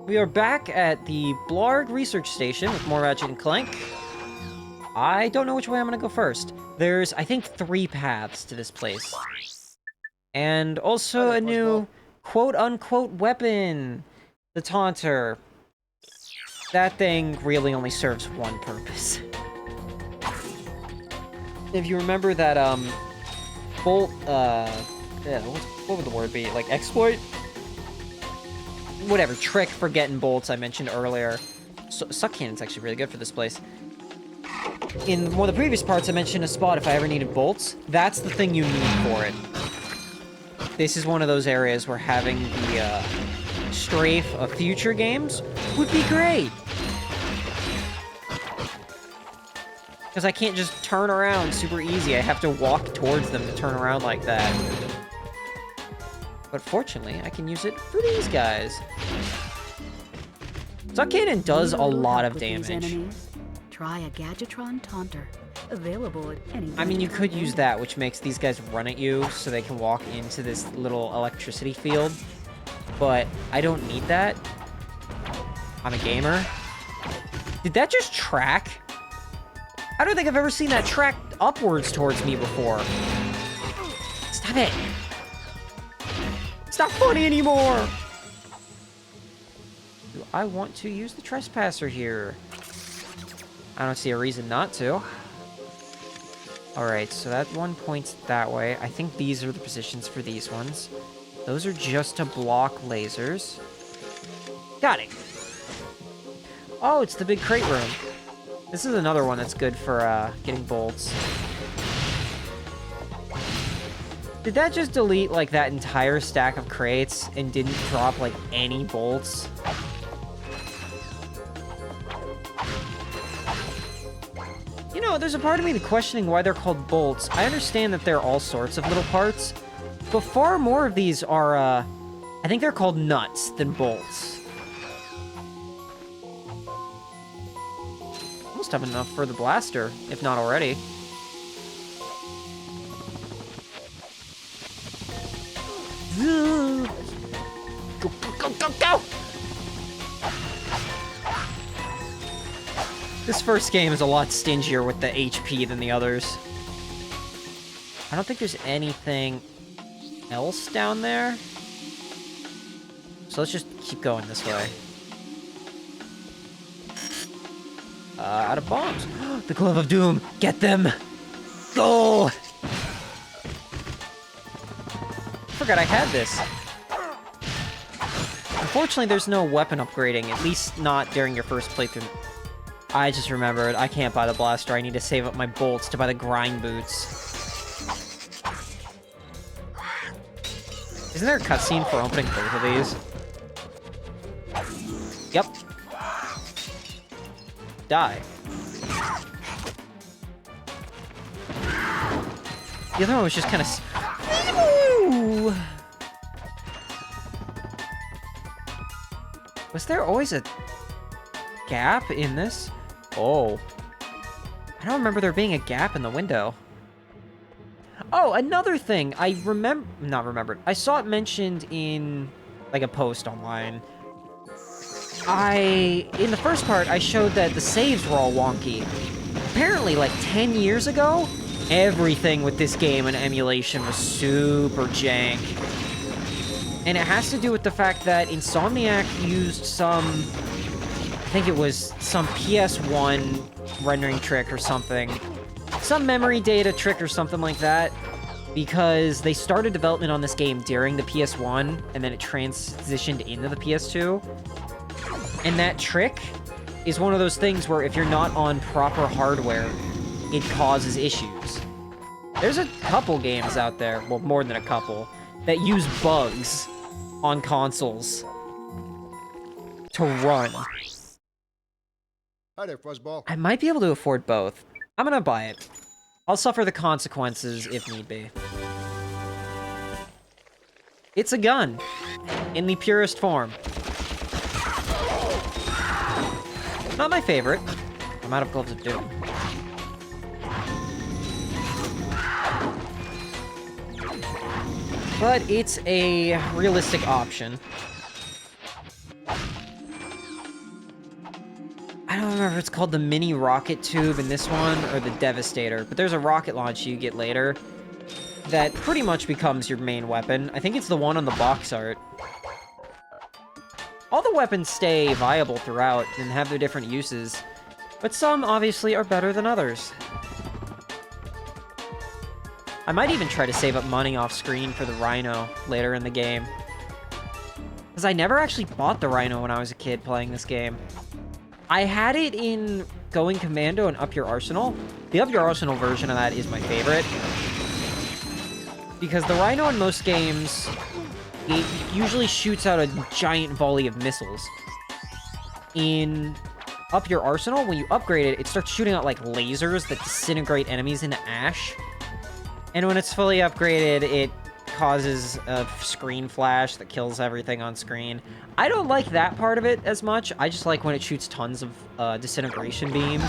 We are back at the Blarg Research Station with more Ratchet and Clank. I don't know which way I'm gonna go first. There's, I think, 3 paths to this place. And also a new quote-unquote weapon. The Taunter. That thing really only serves one purpose. If you remember that, bolt, yeah, what would the word be? Like, exploit? Whatever, trick for getting bolts I mentioned earlier. Suck Cannon's actually really good for this place. In one of the previous parts, I mentioned a spot if I ever needed bolts. That's the thing you need for it. This is one of those areas where having the strafe of future games would be great. Because I can't just turn around super easy. I have to walk towards them to turn around like that. But fortunately, I can use it for these guys. Suck Cannon does a lot of damage. Try a Gadgetron Taunter. Available at any. I mean, you could use that, which makes these guys run at you so they can walk into this little electricity field. But I don't need that. I'm a gamer. Did that just track? I don't think I've ever seen that track upwards towards me before. Stop it. It's not funny anymore. Do I want to use the Trespasser here? I don't see a reason not to. Alright, so that one points that way. I think these are the positions for these ones. Those are just to block lasers. Got it. Oh, it's the big crate room. This is another one that's good for getting bolts. Did that just delete, like, that entire stack of crates and didn't drop, like, any bolts? You know, there's a part of me questioning why they're called bolts. I understand that they're all sorts of little parts, but far more of these are, I think they're called nuts than bolts. Almost have enough for the blaster, if not already. Go, go, go, go, go! This first game is a lot stingier with the HP than the others. I don't think there's anything else down there. So let's just keep going this way. Out of bombs. The Glove of Doom. Get them. Go! Forgot I had this. Unfortunately, there's no weapon upgrading, at least not during your first playthrough. I just remembered, I can't buy the blaster. I need to save up my bolts to buy the grind boots. Isn't there a cutscene for opening both of these? Yep. Die. The other one was just kind of... Ooh. Was there always a gap in this? Oh. I don't remember there being a gap in the window. Oh, another thing. I saw it mentioned in, like, a post online. In the first part, I showed that the saves were all wonky. Apparently, like, 10 years ago, everything with this game and emulation was super jank. And it has to do with the fact that Insomniac used some... I think it was some PS1 rendering trick or something. Some memory data trick or something like that. Because they started development on this game during the PS1, and then it transitioned into the PS2. And that trick is one of those things where if you're not on proper hardware, it causes issues. There's a couple games out there, well, more than a couple, that use bugs on consoles to run. Hi there, Fuzzball. I might be able to afford both. I'm gonna buy it. I'll suffer the consequences if need be. It's a gun, in the purest form. Not my favorite. I'm out of Gloves of Doom. But it's a realistic option. I don't remember if it's called the mini rocket tube in this one or the Devastator, but there's a rocket launch you get later that pretty much becomes your main weapon. I think it's the one on the box art. All the weapons stay viable throughout and have their different uses, but some obviously are better than others. I might even try to save up money off screen for the Rhino later in the game, because I never actually bought the Rhino when I was a kid playing this game. I had it in Going Commando and Up Your Arsenal. The Up Your Arsenal version of that is my favorite, because the Rhino in most games, it usually shoots out a giant volley of missiles. In Up Your Arsenal, when you upgrade it, it starts shooting out like lasers that disintegrate enemies into ash. And when it's fully upgraded, it causes a screen flash that kills everything on screen. I don't like that part of it as much. I just like when it shoots tons of disintegration beams.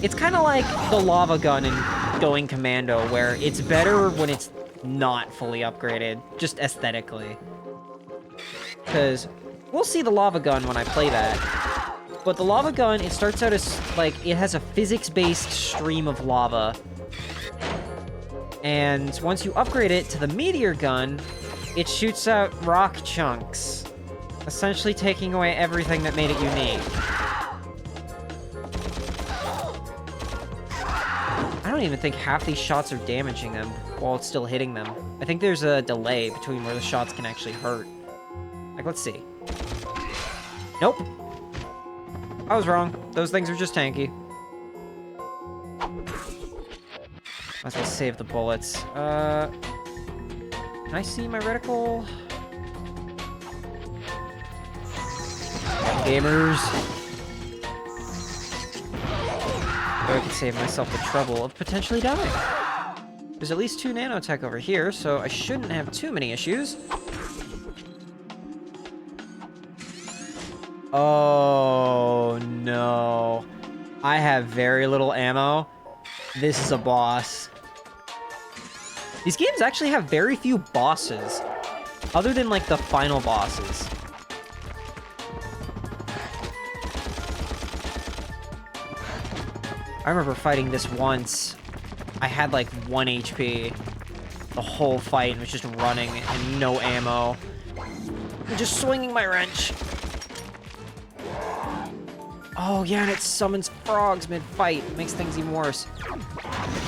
It's kind of like the lava gun in Going Commando, where it's better when it's not fully upgraded, just aesthetically. Because we'll see the lava gun when I play that. But the lava gun, it starts out as, like, it has a physics-based stream of lava. And once you upgrade it to the meteor gun, it shoots out rock chunks, essentially taking away everything that made it unique. I don't even think half these shots are damaging them while it's still hitting them. I think there's a delay between where the shots can actually hurt. Like, let's see. Nope. I was wrong. Those things are just tanky. Might as well save the bullets. Can I see my reticle? Gamers. Or I can save myself the trouble of potentially dying. There's at least 2 nanotech over here, so I shouldn't have too many issues. Oh, no. I have very little ammo. This is a boss. These games actually have very few bosses, other than, like, the final bosses. I remember fighting this once. I had, like, 1 HP the whole fight and was just running and no ammo. I'm just swinging my wrench. Oh, yeah, and it summons frogs mid-fight. It makes things even worse.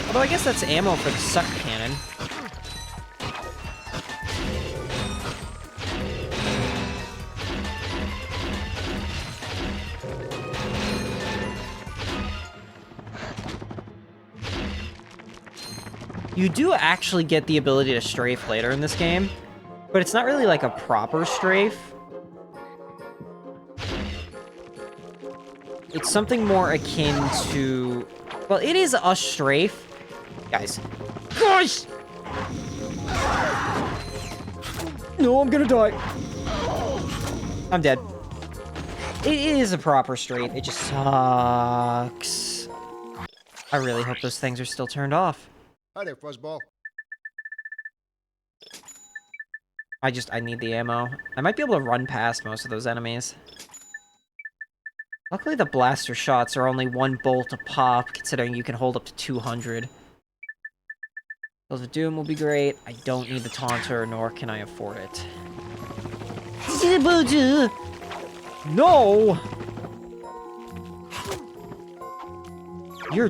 Although I guess that's ammo for the suck cannon. You do actually get the ability to strafe later in this game, but it's not really like a proper strafe. It's something more akin to... Well, it is a strafe. Guys. Gosh! No, I'm gonna die. I'm dead. It is a proper strafe. It just sucks. I really hope those things are still turned off. Hi there, Fuzzball. I need the ammo. I might be able to run past most of those enemies. Luckily, the blaster shots are only 1 bolt a pop, considering you can hold up to 200. Those of Doom will be great. I don't need the Taunter, nor can I afford it. No! You're...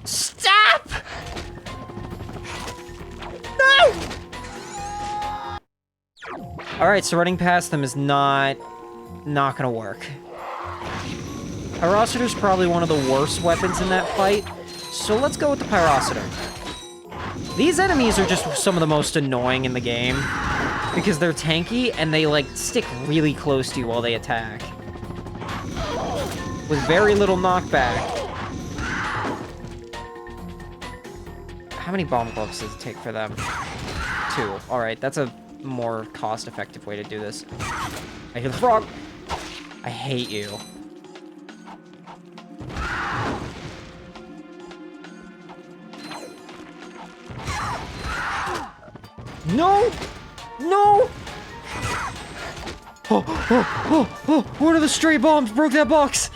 Stop! No! Alright, so running past them is not gonna work. Pyrocitor's probably one of the worst weapons in that fight, so let's go with the Pyrocitor. These enemies are just some of the most annoying in the game, because they're tanky and they, like, stick really close to you while they attack. With very little knockback. How many bomb gloves does it take for them? 2. Alright, that's a more cost-effective way to do this. I hear the frog! I hate you. No! No! Oh, one of the stray bombs broke that box!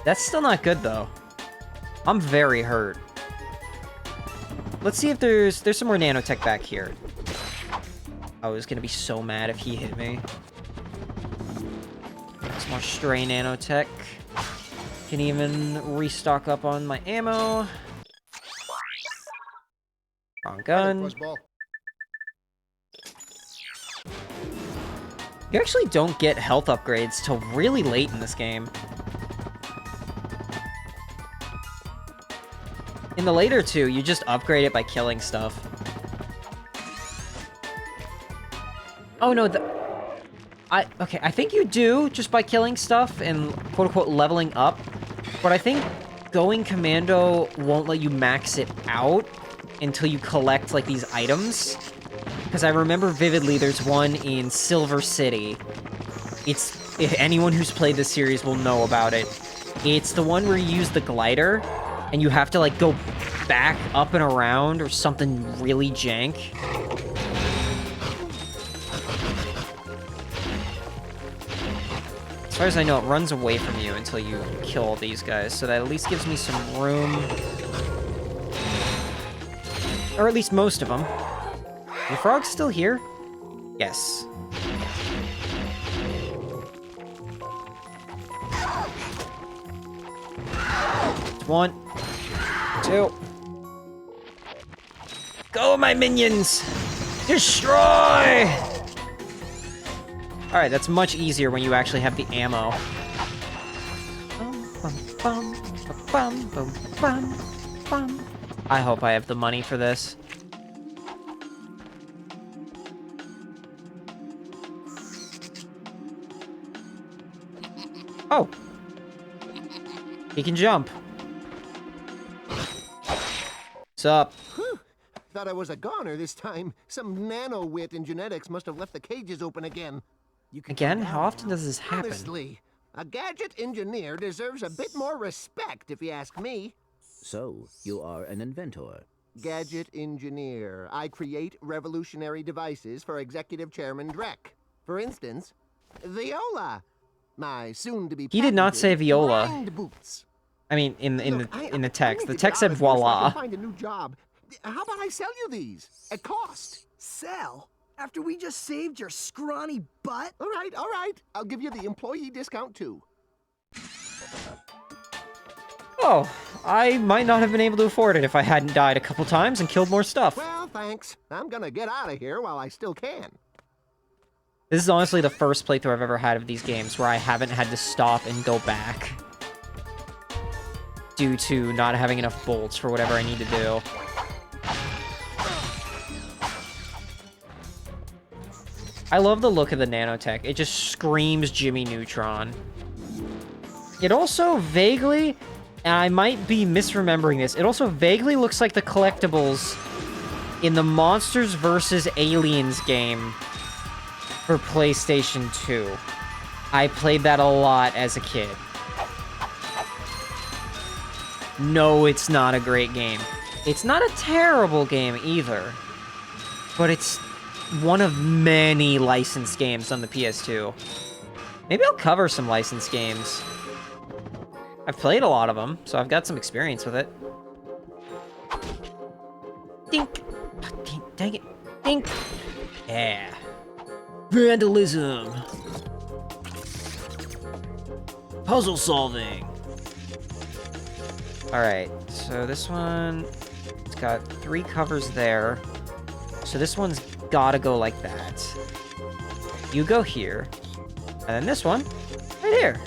That's still not good, though. I'm very hurt. Let's see if there's some more nanotech back here. I was gonna be so mad if he hit me. Some more stray nanotech. Can even restock up on my ammo. Wrong gun. You actually don't get health upgrades till really late in this game. In the later two, you just upgrade it by killing stuff. Oh no, okay, I think you do just by killing stuff and quote-unquote leveling up. But I think going commando won't let you max it out until you collect, like, these items. Because I remember vividly there's one in Silver City. If anyone who's played this series will know about it. It's the one where you use the glider, and you have to, like, go back up and around or something really jank. As far as I know, it runs away from you until you kill all these guys, so that at least gives me some room. Or at least most of them. Are the frogs still here? Yes. One. Two. Go, my minions! Destroy! Alright, that's much easier when you actually have the ammo. I hope I have the money for this. Oh! He can jump. What's up? Whew. Thought I was a goner this time. Some nano-wit in genetics must have left the cages open again. Again? How often does this happen? Honestly, a gadget engineer deserves a bit more respect, if you ask me. So, you are an inventor. Gadget engineer. I create revolutionary devices for Executive Chairman Drek. For instance, Viola. My soon-to-be He did not say Viola. blind boots. I mean, in the text. The text said I voila. can find a new job. How about I sell you these at cost? Sell? After we just saved your scrawny butt? All right. I'll give you the employee discount too. Oh, I might not have been able to afford it if I hadn't died a couple times and killed more stuff. Well, thanks. I'm gonna get out of here while I still can. This is honestly the first playthrough I've ever had of these games where I haven't had to stop and go back due to not having enough bolts for whatever I need to do. I love the look of the nanotech. It just screams Jimmy Neutron. It also vaguely, and I might be misremembering this, it also vaguely looks like the collectibles in the Monsters vs. Aliens game for PlayStation 2. I played that a lot as a kid. No, it's not a great game. It's not a terrible game either, but it's one of many licensed games on the PS2. Maybe I'll cover some licensed games. I've played a lot of them, so I've got some experience with it. Dink! Dang it. Dink! Yeah. Vandalism! Puzzle solving! Alright, so this one... It's got 3 covers there. So this one's gotta go like that. You go here. And then this one, right here.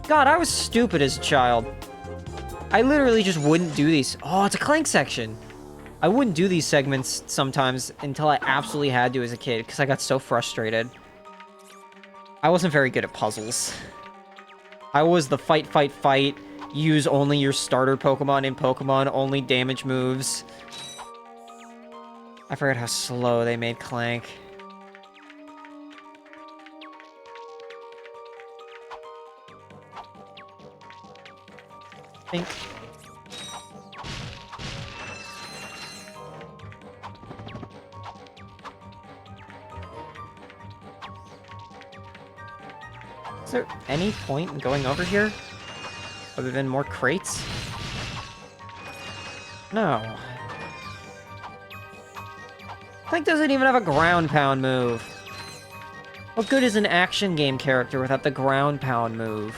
God, I was stupid as a child. I literally just wouldn't do these. Oh, it's a Clank section. I wouldn't do these segments sometimes until I absolutely had to as a kid, because I got so frustrated. I wasn't very good at puzzles. I was the fight, use only your starter Pokemon in Pokemon, only damage moves. I forgot how slow they made Clank. Think. Is there any point in going over here? Other than more crates? No. Clank doesn't even have a ground pound move. What good is an action game character without the ground pound move?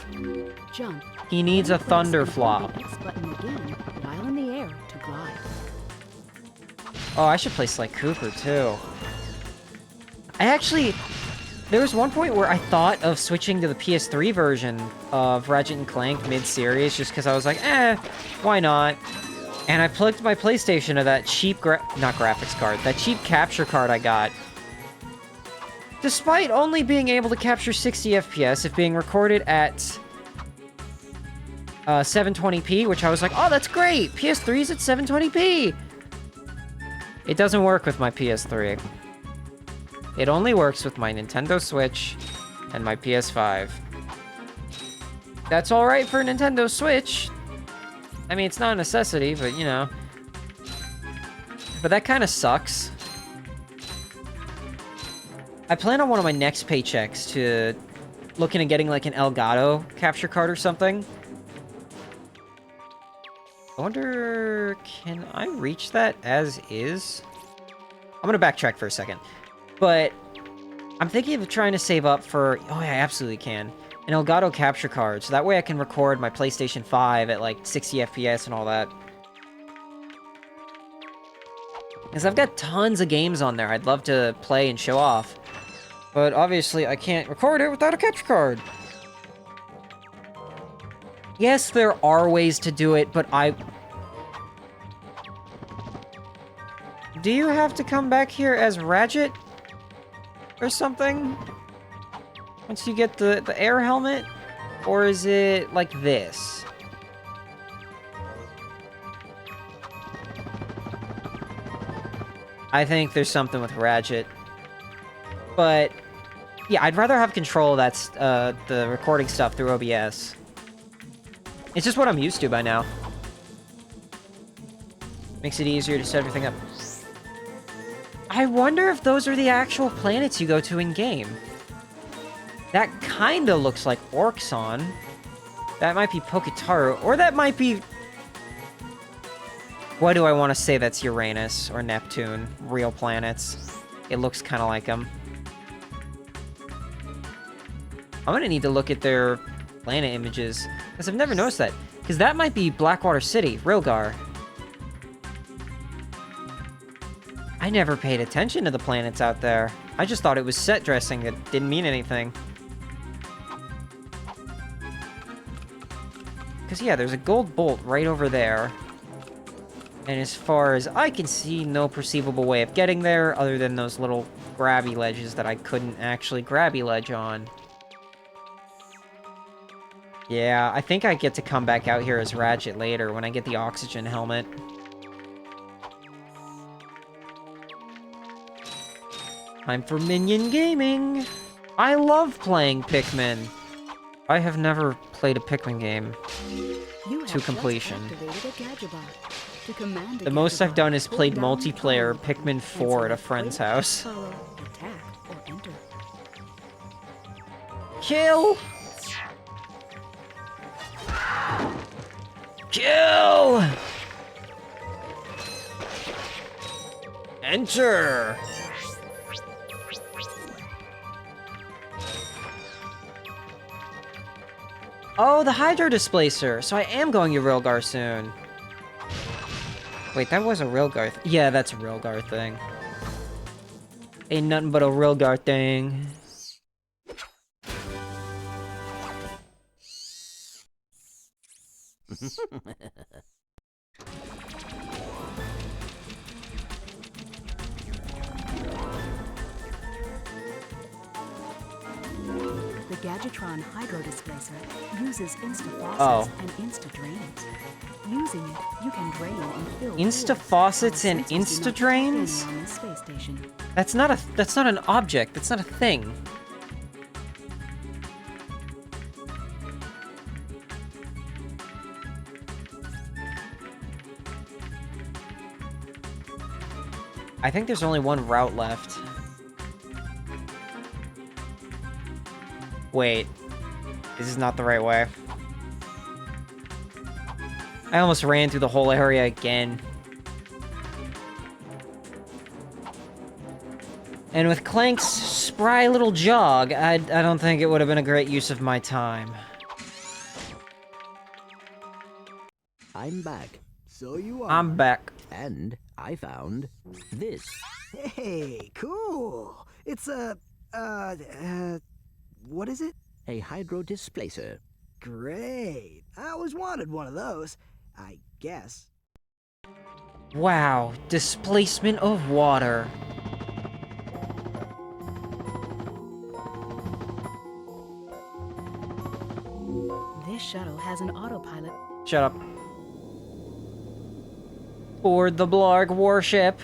Jump. He needs a Then press thunder and hold flop. the X button again while in the air to glide. Oh, I should play Sly Cooper, too. There was one point where I thought of switching to the PS3 version of Ratchet and Clank mid-series, just because I was like, why not? And I plugged my PlayStation to that cheap, not graphics card, that cheap capture card I got. Despite only being able to capture 60 FPS, if being recorded at 720p, which I was like, oh, that's great! PS3's at 720p! It doesn't work with my PS3. It only works with my Nintendo Switch and my PS5. That's alright for Nintendo Switch. I mean, it's not a necessity, but, you know. But that kind of sucks. I plan on one of my next paychecks to look into getting, like, an Elgato capture card or something. I wonder, can I reach that as is? I'm gonna backtrack for a second. But I'm thinking of trying to save up for... Oh, yeah, I absolutely can. An Elgato capture card, so that way I can record my PlayStation 5 at, like, 60 FPS and all that. Because I've got tons of games on there I'd love to play and show off. But obviously, I can't record it without a capture card. Yes, there are ways to do it, but Do you have to come back here as Ratchet? Or something? Once you get the air helmet? Or is it like this? I think there's something with Ratchet. But, yeah, I'd rather have control of the recording stuff through OBS. It's just what I'm used to by now. Makes it easier to set everything up. I wonder if those are the actual planets you go to in-game. That kinda looks like Orxon. That might be Poketaru, or that might be... Why do I want to say that's Uranus or Neptune? Real planets. It looks kinda like them. I'm gonna need to look at their planet images, because I've never noticed that. Because that might be Blackwater City, Rilgar. I never paid attention to the planets out there. I just thought it was set dressing that didn't mean anything. Because, yeah, there's a gold bolt right over there. And as far as I can see, no perceivable way of getting there other than those little grabby ledges that I couldn't actually grabby ledge on. Yeah, I think I get to come back out here as Ratchet later when I get the oxygen helmet. Time for Minion Gaming! I love playing Pikmin! I have never played a Pikmin game to completion. The most I've done is played multiplayer Pikmin 4 at a friend's house. Kill! Kill! Enter! Oh, the Hydro Displacer! So I am going to Rilgar soon. Wait, that was a Rilgar yeah, that's a Rilgar thing. Ain't nothing but a Rilgar thing. The Gadgetron Hydro Displacer uses Insta-Faucets and Insta-Drains. Using it, you can drain and fill Insta-Faucets and Insta-Drains? That's not an object, that's not a thing. I think there's only one route left. Wait, this is not the right way. I almost ran through the whole area again. And with Clank's spry little jog, I don't think it would have been a great use of my time. I'm back. So you are. I'm back. And I found this. Hey, cool. It's a, what is it? A hydro displacer. Great. I always wanted one of those, I guess. Wow, displacement of water. This shuttle has an autopilot. Shut up. Board the Blarg warship.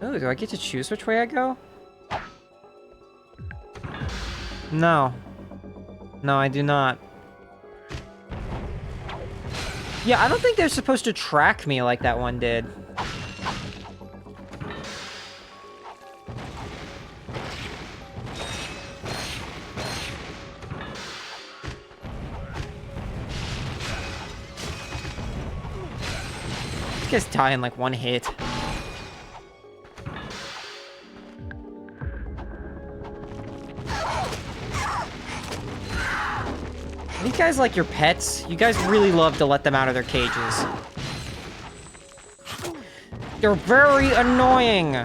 Oh, do I get to choose which way I go? No. No, I do not. Yeah, I don't think they're supposed to track me like that one did. These guys die in like one hit. These guys like your pets. You guys really love to let them out of their cages. They're very annoying.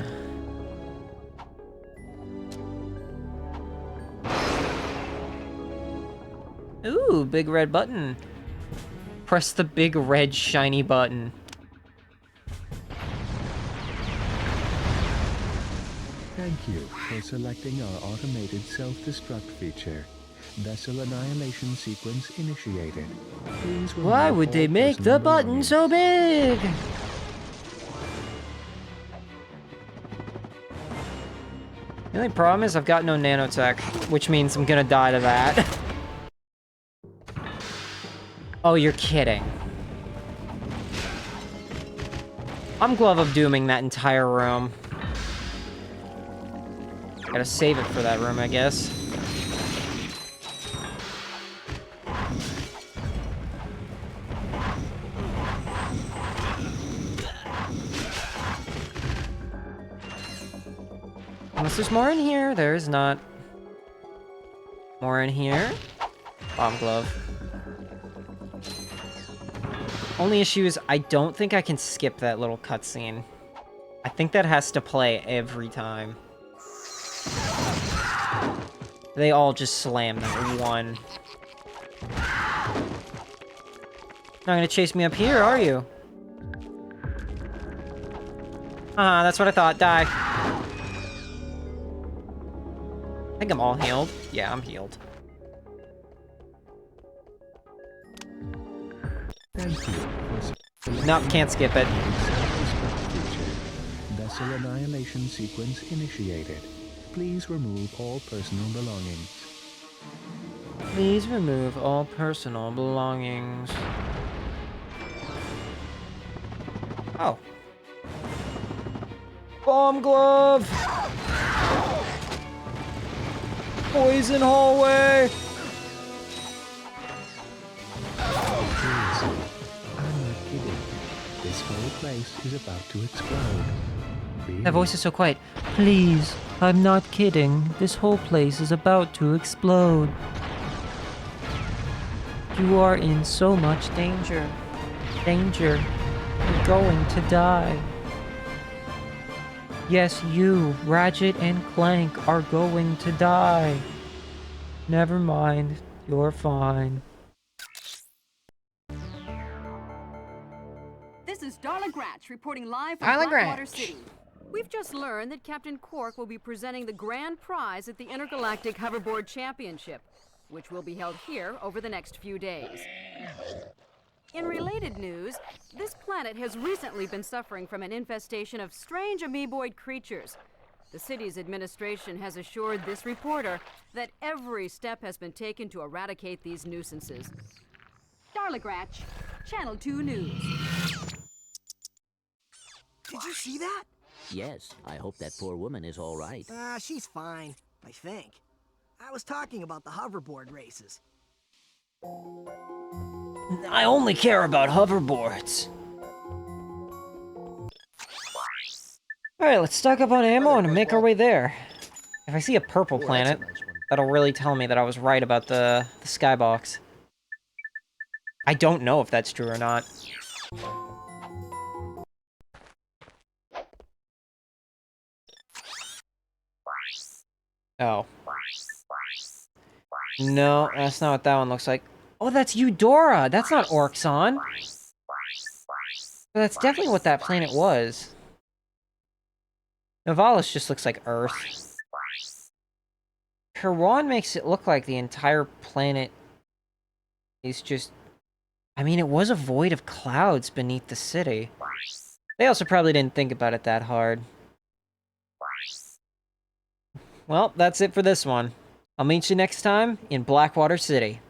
Ooh, big red button. Press the big red shiny button. Thank you for selecting our automated self-destruct feature. Vessel annihilation sequence initiated. Please Why remove would they all make the personal button belongings. so big? The only problem is I've got no nanotech, which means I'm gonna die to that. Oh, you're kidding. I'm Glove of Dooming that entire room. Gotta save it for that room, I guess. Unless there's more in here. There is not. More in here. Bomb glove. Only issue is I don't think I can skip that little cutscene. I think that has to play every time. They all just slam that one. Not gonna chase me up here, are you? That's what I thought. Die. I think I'm all healed. Yeah, I'm healed. Thank you for selecting Nope, can't skip it. self-destruct feature. Vessel annihilation sequence initiated. Please remove all personal belongings. Please remove all personal belongings. Oh. Bomb glove! Poison hallway! Seriously, I'm not kidding. This whole place is about to explode. That voice is so quiet. Please, I'm not kidding. This whole place is about to explode. You are in so much danger. Danger. You're going to die. Yes, you, Ratchet and Clank, are going to die. Never mind. You're fine. This is Darla Gratch reporting live from Darla Blackwater Gratch. City. We've just learned that Captain Quark will be presenting the grand prize at the Intergalactic Hoverboard Championship, which will be held here over the next few days. In related news, this planet has recently been suffering from an infestation of strange amoeboid creatures. The city's administration has assured this reporter that every step has been taken to eradicate these nuisances. Darligratch, Channel 2 News. Did you see that? Yes, I hope that poor woman is all right. She's fine, I think. I was talking about the hoverboard races. I only care about hoverboards. Alright, let's stock up on ammo and make our way there. If I see a purple planet, that'll really tell me that I was right about the skybox. I don't know if that's true or not. Oh. No, that's not what that one looks like. Oh, that's Eudora! That's not Orxon! That's definitely what that planet was. Novalis just looks like Earth. Kirwan makes it look like the entire planet is just... I mean, it was a void of clouds beneath the city. They also probably didn't think about it that hard. Well, that's it for this one. I'll meet you next time in Blackwater City.